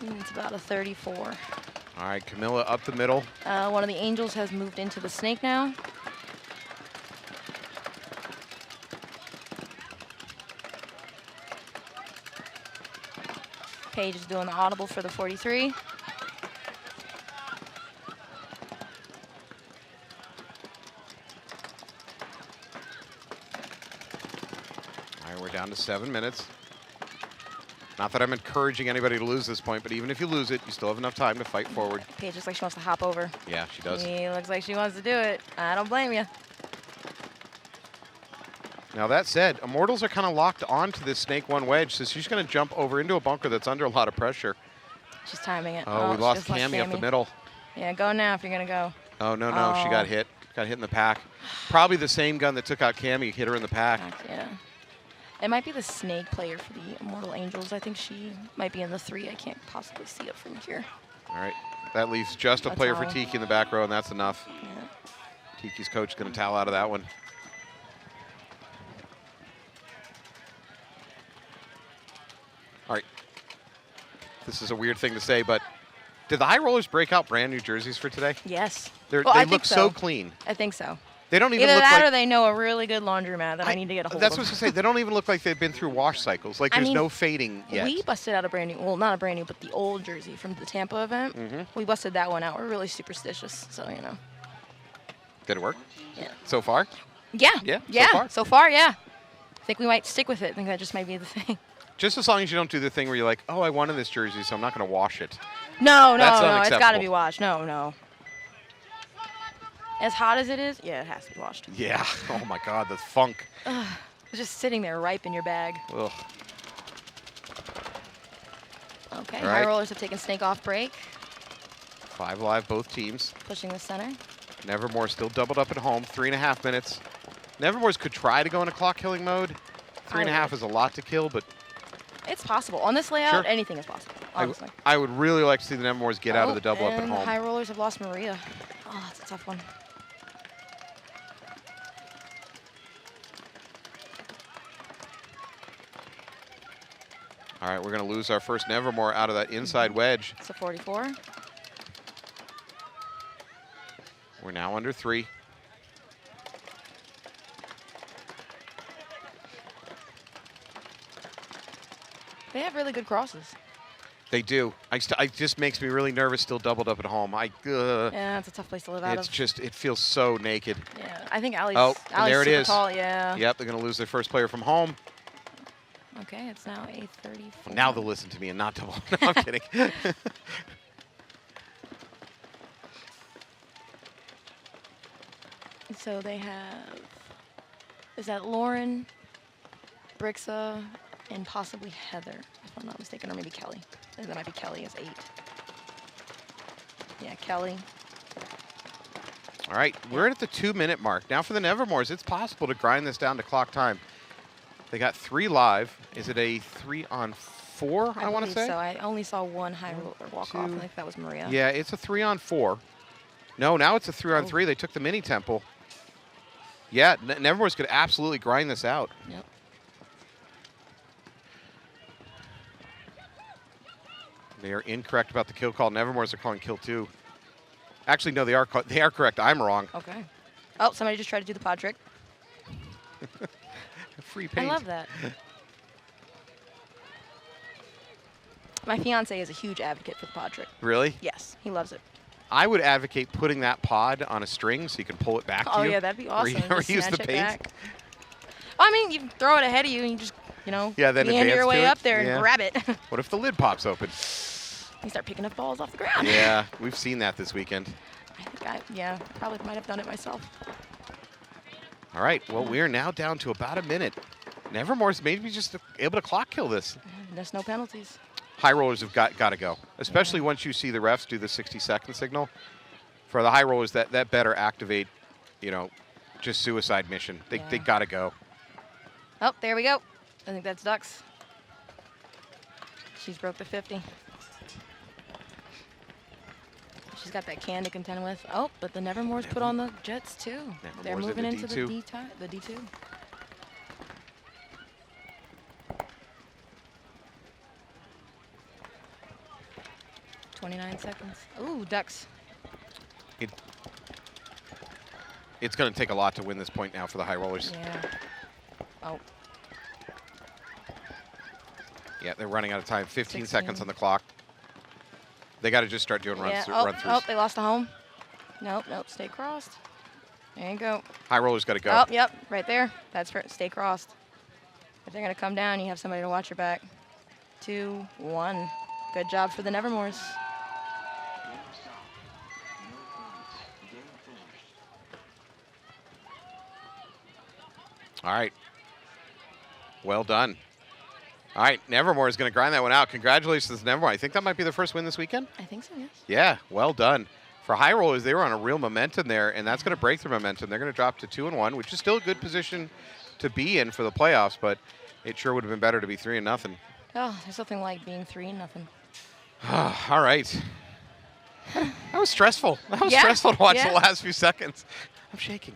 Speaker 3: It's about a 34.
Speaker 2: All right, Camilla up the middle.
Speaker 3: One of the Angels has moved into the snake now. Paige is doing the audible for the 43.
Speaker 2: All right, we're down to 7 minutes. Not that I'm encouraging anybody to lose this point, but even if you lose it, you still have enough time to fight forward.
Speaker 3: Paige looks like she wants to hop over.
Speaker 2: Yeah, she does.
Speaker 3: She looks like she wants to do it. I don't blame you.
Speaker 2: Now that said, Immortals are kind of locked onto this snake 1 wedge, so she's going to jump over into a bunker that's under a lot of pressure.
Speaker 3: She's timing it.
Speaker 2: Oh, we
Speaker 3: she
Speaker 2: lost
Speaker 3: just
Speaker 2: Cammy up the middle.
Speaker 3: Yeah, go now if you're going to go.
Speaker 2: Oh, no, no, she got hit. Got hit in the pack. Probably the same gun that took out Cammy hit her in the pack.
Speaker 3: Yeah. It might be the snake player for the Immortal Angels. I think she might be in the 3. I can't possibly see it from here.
Speaker 2: All right, that leaves just a
Speaker 3: That's
Speaker 2: player for
Speaker 3: all.
Speaker 2: Tiki in the back row, and that's enough.
Speaker 3: Yeah.
Speaker 2: Tiki's coach is going to towel out of that one. All right. This is a weird thing to say, but did the High Rollers break out brand new jerseys for today?
Speaker 3: Yes.
Speaker 2: They
Speaker 3: Well, I
Speaker 2: look
Speaker 3: think
Speaker 2: so
Speaker 3: so.
Speaker 2: clean.
Speaker 3: I think so.
Speaker 2: They don't even
Speaker 3: Either
Speaker 2: look
Speaker 3: that
Speaker 2: like...
Speaker 3: or they know a really good laundromat that I need to get a hold
Speaker 2: That's
Speaker 3: of.
Speaker 2: what I was going to say. They don't even look like they've been through wash cycles. Like,
Speaker 3: I
Speaker 2: there's
Speaker 3: mean,
Speaker 2: no fading yet.
Speaker 3: We busted out a brand new, well, not a brand new, but the old jersey from the Tampa event. We busted that one out. We're really superstitious, so, you know.
Speaker 2: Did it work
Speaker 3: Yeah.
Speaker 2: so far?
Speaker 3: Yeah.
Speaker 2: Yeah, so
Speaker 3: Yeah.
Speaker 2: far.
Speaker 3: So far, yeah. I think we might stick with it. I think that just might be the thing.
Speaker 2: Just as long as you don't do the thing where you're like, oh, I wanted this jersey, so I'm not going to wash it.
Speaker 3: No,
Speaker 2: That's
Speaker 3: no, it's got to
Speaker 2: unacceptable.
Speaker 3: be washed. No, no. As hot as it is, yeah, it has to be washed.
Speaker 2: Yeah. Oh, my God, the funk.
Speaker 3: It's just sitting there ripe in your bag.
Speaker 2: Ugh.
Speaker 3: Okay,
Speaker 2: All
Speaker 3: High
Speaker 2: right.
Speaker 3: Rollers have taken snake off break,
Speaker 2: 5 alive, both teams.
Speaker 3: pushing the center.
Speaker 2: Nevermore still doubled up at home, 3.5 minutes. Nevermore's could try to go into clock killing mode. 3.5 is a lot to kill, but
Speaker 3: It's possible. On this layout,
Speaker 2: Sure.
Speaker 3: anything is possible, honestly.
Speaker 2: I would really like to see the Nevermores get out of the double up at
Speaker 3: and the
Speaker 2: home.
Speaker 3: High Rollers have lost Maria. Oh, that's a tough one.
Speaker 2: All right, we're going to lose our first Nevermore out of that inside wedge.
Speaker 3: It's a 44.
Speaker 2: We're now under 3.
Speaker 3: They have really good crosses.
Speaker 2: They do. It just makes me really nervous still doubled up at home.
Speaker 3: Yeah, it's a tough place to live out
Speaker 2: It's
Speaker 3: of.
Speaker 2: just, it feels so naked.
Speaker 3: Yeah, I think Allie's,
Speaker 2: Oh, and
Speaker 3: Allie's
Speaker 2: there it
Speaker 3: super
Speaker 2: is.
Speaker 3: tall, yeah.
Speaker 2: Yep, they're going to lose their first player from home.
Speaker 3: Okay, it's now a 34.
Speaker 2: Now they'll listen to me and not double. No, I'm kidding.
Speaker 3: So they have, is that Lauren, Brixa, and possibly Heather, if I'm not mistaken, or maybe Kelly. I think that might be Kelly as 8. Yeah, Kelly.
Speaker 2: All right, we're at the 2-minute mark. Now for the Nevermores, it's possible to grind this down to clock time. They got 3 live. Is it a 3-on-4, I want to
Speaker 3: believe
Speaker 2: say?
Speaker 3: So I only saw one high roller walk off. I
Speaker 2: 2.
Speaker 3: think that was Maria.
Speaker 2: Yeah, it's a 3-on-4. No, now it's a 3-on-3. They took the mini temple. Yeah, Nevermores could absolutely grind this out.
Speaker 3: Yep.
Speaker 2: They are incorrect about the kill call. Nevermores are calling kill 2. Actually, no, they are correct. I'm wrong.
Speaker 3: Okay. Oh, somebody just tried to do the pod trick.
Speaker 2: Free paint.
Speaker 3: I love that. My fiance is a huge advocate for the pod trick.
Speaker 2: Really?
Speaker 3: Yes, he loves it.
Speaker 2: I would advocate putting that pod on a string so you can pull it back to
Speaker 3: Oh
Speaker 2: you.
Speaker 3: yeah, that'd be awesome.
Speaker 2: Or
Speaker 3: Just
Speaker 2: use
Speaker 3: snatch
Speaker 2: the
Speaker 3: it
Speaker 2: paint.
Speaker 3: back. I mean, you can throw it ahead of you and you just, you know,
Speaker 2: Yeah, then
Speaker 3: meander your
Speaker 2: advance
Speaker 3: way
Speaker 2: to it.
Speaker 3: up there
Speaker 2: Yeah.
Speaker 3: and grab it.
Speaker 2: What if the lid pops open?
Speaker 3: You start picking up balls off the ground.
Speaker 2: Yeah, we've seen that this weekend.
Speaker 3: I think yeah, probably might have done it myself.
Speaker 2: All right, well, we are now down to about a minute. Nevermore's maybe just able to clock kill this.
Speaker 3: There's no penalties.
Speaker 2: High rollers have got to go, especially once you see the refs do the 60-second signal. For the high rollers, that better activate, just suicide mission. They got to go.
Speaker 3: Oh, there we go. I think that's Ducks. She's broke the 50. She's got that can to contend with. Oh, but the Nevermores put on the Jets too. They're moving into the D2. 29 seconds. Ooh, Ducks.
Speaker 2: It's going to take a lot to win this point now for the high rollers.
Speaker 3: Yeah. Oh.
Speaker 2: Yeah, they're running out of time. 15 seconds on the clock. They got to just start doing run-throughs.
Speaker 3: Oh, they lost the home. Nope, stay crossed. There you go.
Speaker 2: High rollers got to go.
Speaker 3: Oh, yep, right there. That's for stay crossed. If they're going to come down, you have somebody to watch your back. 2, 1. Good job for the Nevermores.
Speaker 2: All right. Well done. All right, Nevermore is going to grind that one out. Congratulations to Nevermore. I think that might be the first win this weekend.
Speaker 3: I think so, yes.
Speaker 2: Yeah, well done. For high rollers, they were on a real momentum there, and that's going to break their momentum. They're going to drop to 2-1, which is still a good position to be in for the playoffs, but it sure would have been better to be 3-0.
Speaker 3: Oh, there's nothing like being 3-0.
Speaker 2: All right. That was stressful. That was stressful to watch the last few seconds. I'm shaking.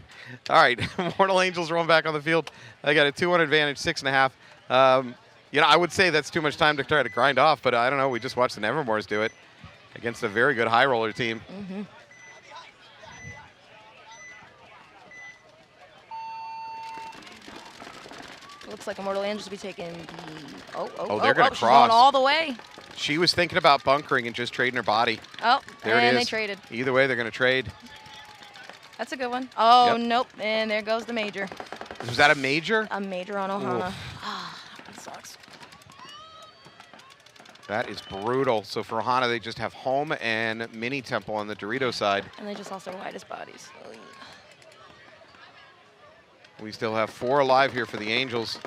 Speaker 2: All right, Immortal Angels rolling back on the field. They got a 2-1 advantage, 6.5. I would say that's too much time to try to grind off, but I don't know. We just watched the Nevermores do it against a very good high roller team.
Speaker 3: Mm-hmm. Looks like Immortal Angels will be taking the.
Speaker 2: They're going to cross.
Speaker 3: She's going all the way.
Speaker 2: She was thinking about bunkering and just trading her body.
Speaker 3: Oh,
Speaker 2: there it is.
Speaker 3: And they traded.
Speaker 2: Either way, they're going to trade.
Speaker 3: That's a good one. Oh, nope. And there goes the major.
Speaker 2: Was that a major?
Speaker 3: A major on Ohana. Ah, that sucks.
Speaker 2: That is brutal. So for Ohana, they just have home and mini temple on the Dorito side.
Speaker 3: And they just lost their widest bodies.
Speaker 2: We still have 4 alive here for the Angels.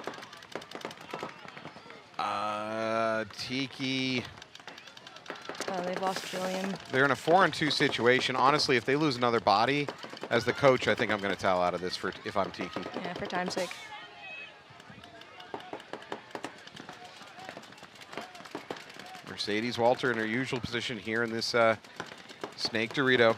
Speaker 2: Tiki.
Speaker 3: They've lost Jillian.
Speaker 2: They're in a 4-2 situation. Honestly, if they lose another body, as the coach, I think I'm going to towel out of this if I'm Tiki.
Speaker 3: Yeah, for time's sake.
Speaker 2: Mercedes Walter in her usual position here in this snake Dorito.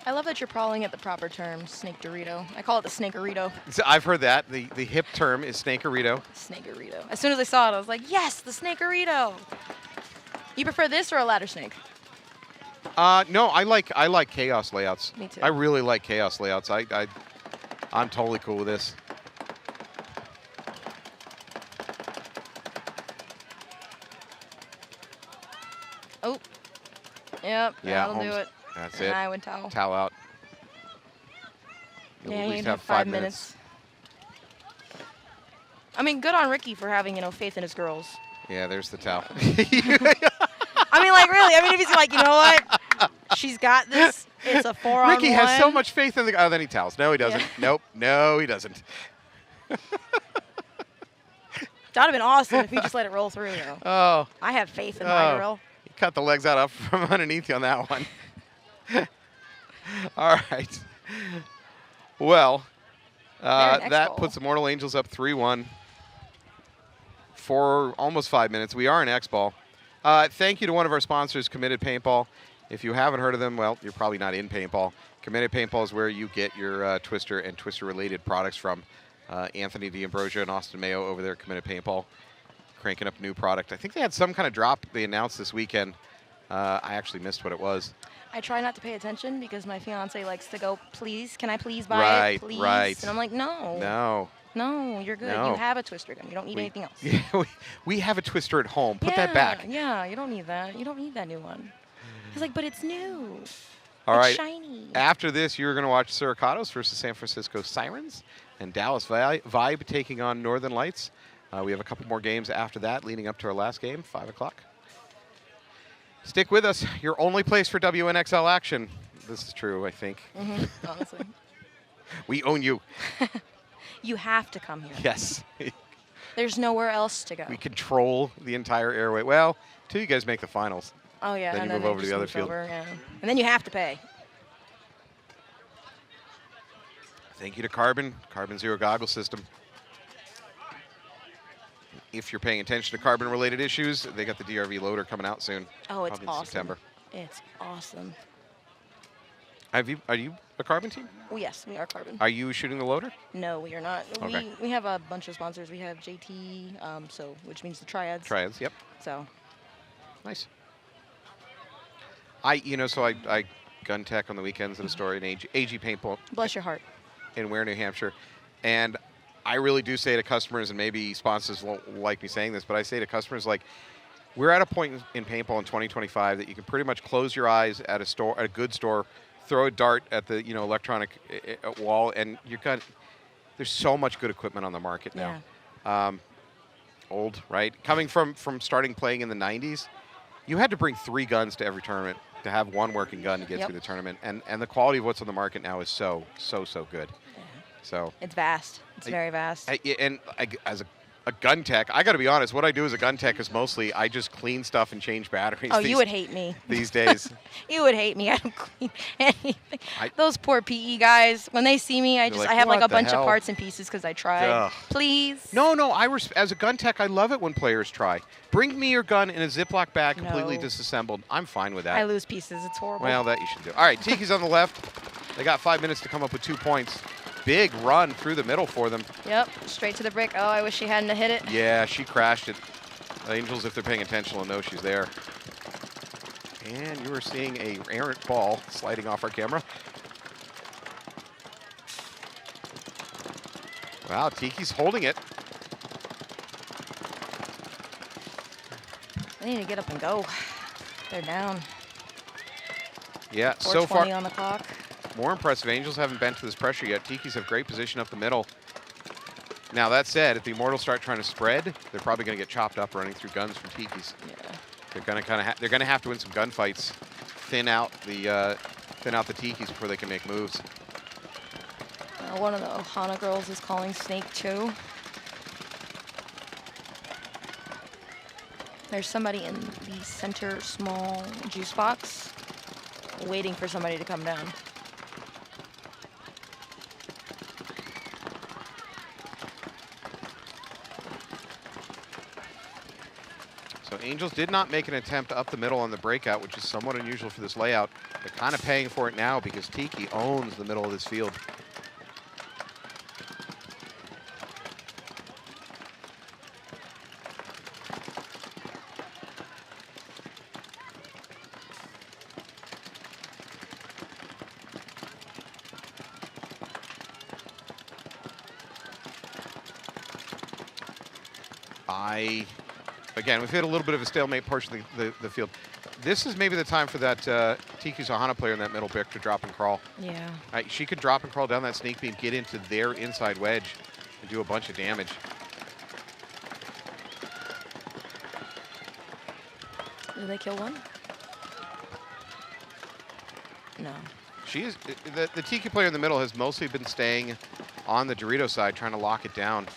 Speaker 3: I love that you're calling it the proper term, snake Dorito. I call it the snakerito.
Speaker 2: I've heard that. The hip term is snakerito.
Speaker 3: Snakerito. As soon as I saw it, I was like, yes, the snakerito. You prefer this or a ladder snake?
Speaker 2: No, I like chaos layouts.
Speaker 3: Me too.
Speaker 2: I really like chaos layouts. I'm totally cool with this.
Speaker 3: Oh. Yep,
Speaker 2: yeah,
Speaker 3: that'll do it.
Speaker 2: That's
Speaker 3: and
Speaker 2: it.
Speaker 3: I would towel.
Speaker 2: Towel out. You'll
Speaker 3: Yeah,
Speaker 2: at
Speaker 3: you
Speaker 2: least
Speaker 3: have 5 minutes. I mean, good on Ricky for having, faith in his girls.
Speaker 2: Yeah, there's the towel.
Speaker 3: I mean, like, really. I mean, if he's like, you know what? She's got this. It's a 4-on-1.
Speaker 2: Ricky has so much faith in the. Oh, then he towels. No, he doesn't.
Speaker 3: Yeah.
Speaker 2: Nope. No, he doesn't.
Speaker 3: That would have been awesome if he just let it roll through, though.
Speaker 2: Oh.
Speaker 3: I have faith in my girl.
Speaker 2: He cut the legs out up from underneath you on that one. All right. Well, that puts Immortal Angels up 3-1 for almost 5 minutes. We are in X-Ball. Thank you to one of our sponsors, Committed Paintball. If you haven't heard of them, well, you're probably not in paintball. Committed Paintball is where you get your Twister and Twister-related products from. Anthony D'Ambrosio and Austin Mayo over there at Committed Paintball, cranking up new product. I think they had some kind of drop they announced this weekend. I actually missed what it was.
Speaker 3: I try not to pay attention because my fiance likes to go, please, can I please buy it, please?
Speaker 2: Right.
Speaker 3: And I'm like, no.
Speaker 2: No.
Speaker 3: No, you're good.
Speaker 2: No.
Speaker 3: You have a Twister gun. You don't need anything else.
Speaker 2: Yeah, we have a Twister at home. Put that back.
Speaker 3: Yeah, you don't need that. You don't need that new one. He's like, but it's new.
Speaker 2: All right.
Speaker 3: It's shiny.
Speaker 2: After this, you're going to watch Suricatos versus San Francisco Sirens and Dallas Vibe taking on Northern Lights. We have a couple more games after that, leading up to our last game, 5 o'clock. Stick with us. Your only place for WNXL action. This is true, I think.
Speaker 3: Honestly.
Speaker 2: We own you.
Speaker 3: You have to come here.
Speaker 2: Yes.
Speaker 3: There's nowhere else to go.
Speaker 2: We control the entire airway. Well, till you guys make the finals.
Speaker 3: Oh, yeah.
Speaker 2: Then
Speaker 3: and
Speaker 2: you move
Speaker 3: they
Speaker 2: over to
Speaker 3: just
Speaker 2: the other
Speaker 3: move
Speaker 2: field.
Speaker 3: over, yeah. And then you have to pay.
Speaker 2: Thank you to Carbon Zero Goggle System. If you're paying attention to carbon-related issues, they got the DRV loader coming out soon.
Speaker 3: Oh, it's
Speaker 2: probably in
Speaker 3: awesome.
Speaker 2: September.
Speaker 3: It's awesome.
Speaker 2: Are you a Carbon team?
Speaker 3: Oh, yes, we are Carbon.
Speaker 2: Are you shooting the loader?
Speaker 3: No, we are not.
Speaker 2: Okay.
Speaker 3: We have a bunch of sponsors. We have JT, which means the Triads.
Speaker 2: Triads, yep.
Speaker 3: So.
Speaker 2: Nice. I gun tech on the weekends at a store in AG Paintball.
Speaker 3: Bless your heart.
Speaker 2: In Ware, New Hampshire. And I really do say to customers, and maybe sponsors won't like me saying this, but I say to customers, like, we're at a point in paintball in 2025 that you can pretty much close your eyes at a good store, throw a dart at the electronic wall, and you're got. There's so much good equipment on the market now.
Speaker 3: Yeah.
Speaker 2: Old, right? Coming from starting playing in the 90s, you had to bring 3 guns to every tournament to have one working gun to get through the tournament, and the quality of what's on the market now is so good.
Speaker 3: Yeah.
Speaker 2: So
Speaker 3: it's vast. It's very vast.
Speaker 2: As a gun tech, I got to be honest. What I do as a gun tech is mostly I just clean stuff and change batteries.
Speaker 3: Oh, you would hate me
Speaker 2: these days.
Speaker 3: You would hate me. I don't clean anything. Those poor PE guys. When they see me, I have like a bunch of parts and pieces because I tried.
Speaker 2: Ugh.
Speaker 3: Please.
Speaker 2: No. As a gun tech, I love it when players try. Bring me your gun in a Ziploc bag, completely disassembled. I'm fine with that.
Speaker 3: I lose pieces. It's horrible.
Speaker 2: Well, that you should do. All right, Tiki's on the left. They got 5 minutes to come up with 2 points. Big run through the middle for them.
Speaker 3: Yep, straight to the brick. Oh, I wish she hadn't hit it.
Speaker 2: Yeah, she crashed it. Angels, if they're paying attention, will know she's there. And you are seeing a errant ball sliding off our camera. Wow, Tiki's holding it.
Speaker 3: They need to get up and go. They're down.
Speaker 2: Yeah, so far.
Speaker 3: 4:20 on the clock.
Speaker 2: More impressive. Angels haven't bent to this pressure yet. Tikis have great position up the middle. Now, that said, if the Immortals start trying to spread, they're probably going to get chopped up running through guns from Tikis.
Speaker 3: Yeah.
Speaker 2: They're going to they're going to have to win some gunfights, thin out the Tikis before they can make moves.
Speaker 3: One of the Ohana girls is calling Snake 2. There's somebody in the center small juice box waiting for somebody to come down.
Speaker 2: So Angels did not make an attempt up the middle on the breakout, which is somewhat unusual for this layout. They're kind of paying for it now because Tiki owns the middle of this field. Again, we've hit a little bit of a stalemate portion of the field. This is maybe the time for that Tiki's Ohana player in that middle brick to drop and crawl.
Speaker 3: Yeah.
Speaker 2: She could drop and crawl down that sneak beam, get into their inside wedge, and do a bunch of damage.
Speaker 3: Did they kill one? No.
Speaker 2: The Tiki player in the middle has mostly been staying on the Dorito side, trying to lock it down.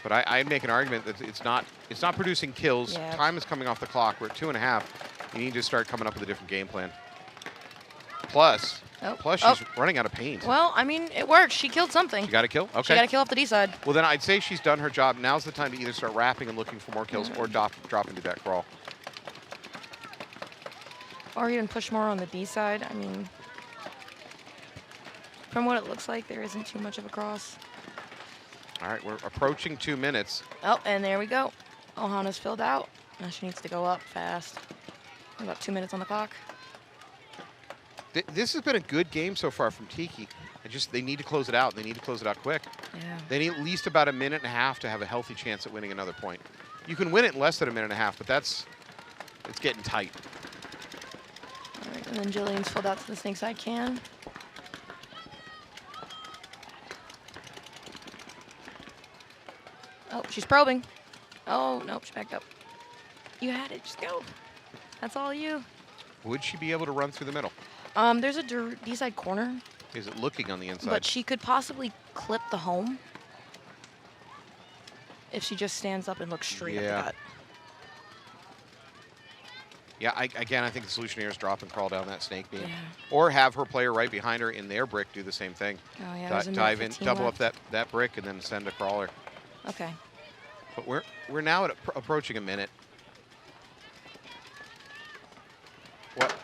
Speaker 2: But I'd make an argument that it's not producing kills.
Speaker 3: Yeah.
Speaker 2: Time is coming off the clock. We're at 2.5. You need to start coming up with a different game plan. Plus she's running out of paint.
Speaker 3: Well, I mean, it worked. She killed something.
Speaker 2: She got a kill? Okay.
Speaker 3: She got a kill off the D side.
Speaker 2: Well, then I'd say she's done her job. Now's the time to either start wrapping and looking for more kills or drop into that crawl.
Speaker 3: Or even push more on the D side. I mean, from what it looks like, there isn't too much of a cross.
Speaker 2: All right, we're approaching 2 minutes.
Speaker 3: Oh, and there we go. Ohana's filled out. Now she needs to go up fast. About 2 minutes on the clock.
Speaker 2: This has been a good game so far from Tiki. They need to close it out. They need to close it out quick.
Speaker 3: Yeah.
Speaker 2: They need at least about 1.5 minutes to have a healthy chance at winning another point. You can win it in less than 1.5 minutes, but it's getting tight.
Speaker 3: All right, and then Jillian's filled out to the snake side can. she's probing. Oh, nope, she backed up. You had it. Just go. That's all you.
Speaker 2: Would she be able to run through the middle?
Speaker 3: There's a D-side corner.
Speaker 2: Is it looking on the inside?
Speaker 3: But she could possibly clip the home if she just stands up and looks straight at the gut.
Speaker 2: Yeah, again, I think the solution here is drop and crawl down that snake beam.
Speaker 3: Yeah.
Speaker 2: Or have her player right behind her in their brick do the same thing.
Speaker 3: Oh, yeah, there's a
Speaker 2: Dive in,
Speaker 3: 15
Speaker 2: double
Speaker 3: left.
Speaker 2: up that brick, and then send a crawler.
Speaker 3: Okay.
Speaker 2: But we're now at approaching a minute. What?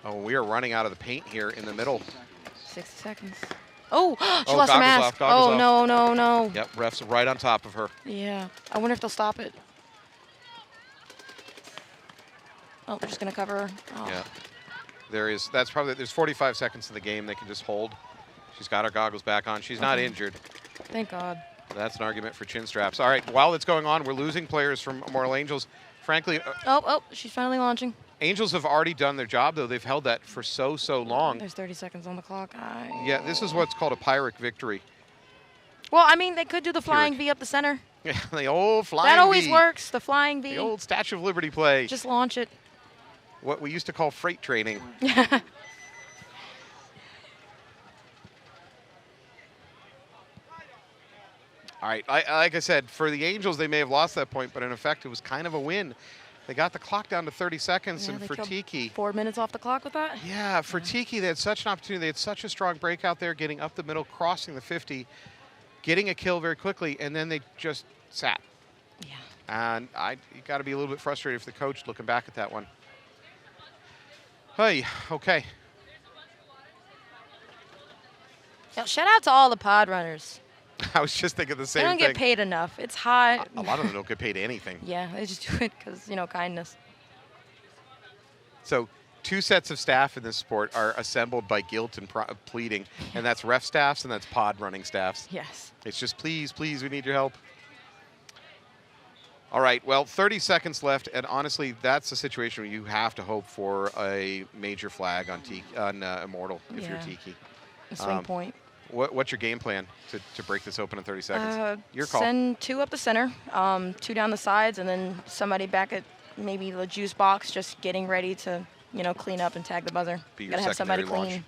Speaker 2: Oh, we are running out of the paint here in the middle.
Speaker 3: 60 seconds. Oh, she
Speaker 2: Oh,
Speaker 3: lost her
Speaker 2: goggles
Speaker 3: mask.
Speaker 2: off, goggles
Speaker 3: Oh,
Speaker 2: off.
Speaker 3: no, no, no.
Speaker 2: Yep, ref's right on top of her.
Speaker 3: Yeah. I wonder if they'll stop it. Oh, they're just going to cover her. Oh.
Speaker 2: Yeah. There's 45 seconds in the game. They can just hold. She's got her goggles back on. She's not injured.
Speaker 3: Thank God.
Speaker 2: That's an argument for chin straps. All right, while it's going on, we're losing players from Immortal Angels. Frankly,
Speaker 3: Oh, she's finally launching.
Speaker 2: Angels have already done their job, though. They've held that for so long.
Speaker 3: There's 30 seconds on the clock.
Speaker 2: Yeah, this is what's called a Pyrrhic victory.
Speaker 3: Well, I mean, they could do the flying V up the center.
Speaker 2: Yeah, the old flying
Speaker 3: That always
Speaker 2: V.
Speaker 3: works, the flying V.
Speaker 2: The old Statue of Liberty play.
Speaker 3: Just launch it.
Speaker 2: What we used to call freight training. All right, like I said, for the Angels, they may have lost that point, but in effect, it was kind of a win. They got the clock down to 30 seconds,
Speaker 3: Yeah,
Speaker 2: and
Speaker 3: they
Speaker 2: for
Speaker 3: killed
Speaker 2: Tiki.
Speaker 3: 4 minutes off the clock with that?
Speaker 2: Yeah, for Tiki, they had such an opportunity. They had such a strong breakout there, getting up the middle, crossing the 50, getting a kill very quickly, and then they just sat.
Speaker 3: Yeah.
Speaker 2: And you got to be a little bit frustrated for the coach looking back at that one. Hey, okay.
Speaker 3: Yeah, shout out to all the pod runners.
Speaker 2: I was just thinking the
Speaker 3: They
Speaker 2: same
Speaker 3: don't
Speaker 2: thing.
Speaker 3: get paid enough. It's hot.
Speaker 2: A lot of them don't get paid anything.
Speaker 3: Yeah, they just do it because, kindness.
Speaker 2: So 2 sets of staff in this sport are assembled by guilt and pleading, and that's ref staffs and that's pod running staffs.
Speaker 3: Yes.
Speaker 2: It's just, please, please, we need your help. All right, well, 30 seconds left, and honestly, that's a situation where you have to hope for a major flag on Immortal if you're Tiki.
Speaker 3: A swing point.
Speaker 2: What's your game plan to break this open in 30 seconds? Your call.
Speaker 3: Send 2 up the center, 2 down the sides, and then somebody back at maybe the juice box just getting ready to, clean up and tag the buzzer.
Speaker 2: Be your
Speaker 3: Gotta have somebody
Speaker 2: secondary
Speaker 3: clean.
Speaker 2: launch.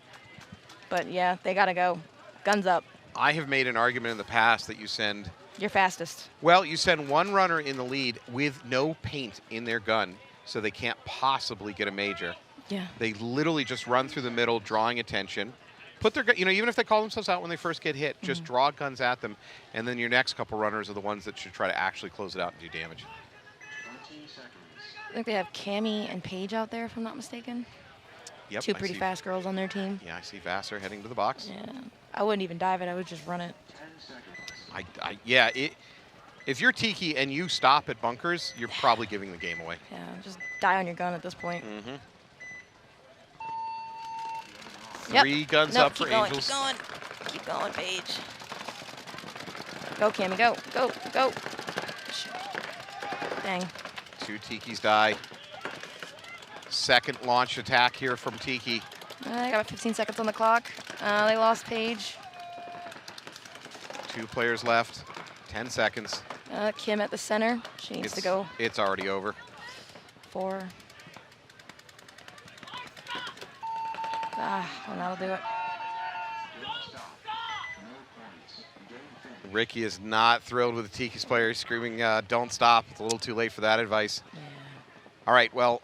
Speaker 3: But, yeah, they got to go. Guns up.
Speaker 2: I have made an argument in the past that you send...
Speaker 3: You're fastest.
Speaker 2: Well, you send one runner in the lead with no paint in their gun, so they can't possibly get a major.
Speaker 3: Yeah.
Speaker 2: They literally just run through the middle, drawing attention. Put their, even if they call themselves out when they first get hit, just draw guns at them, and then your next couple runners are the ones that should try to actually close it out and do damage.
Speaker 3: I think they have Cammie and Paige out there, if I'm not mistaken.
Speaker 2: Yep,
Speaker 3: 2 pretty fast girls on their team.
Speaker 2: Yeah, I see Vassar heading to the box.
Speaker 3: Yeah. I wouldn't even dive it. I would just run it.
Speaker 2: If you're Tiki and you stop at bunkers, you're probably giving the game away.
Speaker 3: Yeah, just die on your gun at this point.
Speaker 2: Mm-hmm.
Speaker 3: Yep.
Speaker 2: 3 guns
Speaker 3: No,
Speaker 2: up for
Speaker 3: keep going,
Speaker 2: Angels.
Speaker 3: Keep going. Keep going, Paige. Go, Cammie, go. Go, go. Dang.
Speaker 2: 2 Tikis die. Second launch attack here from Tiki.
Speaker 3: I got about 15 seconds on the clock. They lost Paige.
Speaker 2: 2 players left. 10 seconds.
Speaker 3: Kim at the center. She needs to go.
Speaker 2: It's already over.
Speaker 3: 4. Well, that'll do it.
Speaker 2: Ricky is not thrilled with the Tiki's player. He's screaming, don't stop. It's a little too late for that advice.
Speaker 3: Yeah.
Speaker 2: All right, well,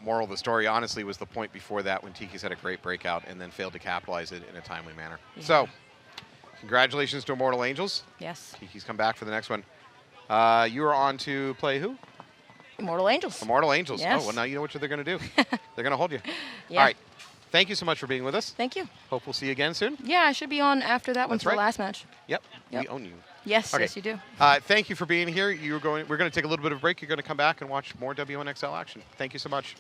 Speaker 2: moral of the story, honestly, was the point before that when Tiki's had a great breakout and then failed to capitalize it in a timely manner.
Speaker 3: Yeah.
Speaker 2: So, congratulations to Immortal Angels.
Speaker 3: Yes.
Speaker 2: Tiki's come back for the next one. You are on to play who?
Speaker 3: Immortal Angels.
Speaker 2: Immortal Angels.
Speaker 3: Yes.
Speaker 2: Oh, well, now you know what they're going to do. They're going to hold you.
Speaker 3: Yeah.
Speaker 2: All right. Thank you so much for being with us.
Speaker 3: Thank you.
Speaker 2: Hope we'll see you again soon.
Speaker 3: Yeah, I should be on after that one
Speaker 2: That's
Speaker 3: for
Speaker 2: right.
Speaker 3: the last match.
Speaker 2: Yep.
Speaker 3: Yep.
Speaker 2: We own you.
Speaker 3: Yes,
Speaker 2: Okay.
Speaker 3: yes, you do.
Speaker 2: Thank you for being here. We're going to take a little bit of a break. You're going to come back and watch more W1XL action. Thank you so much.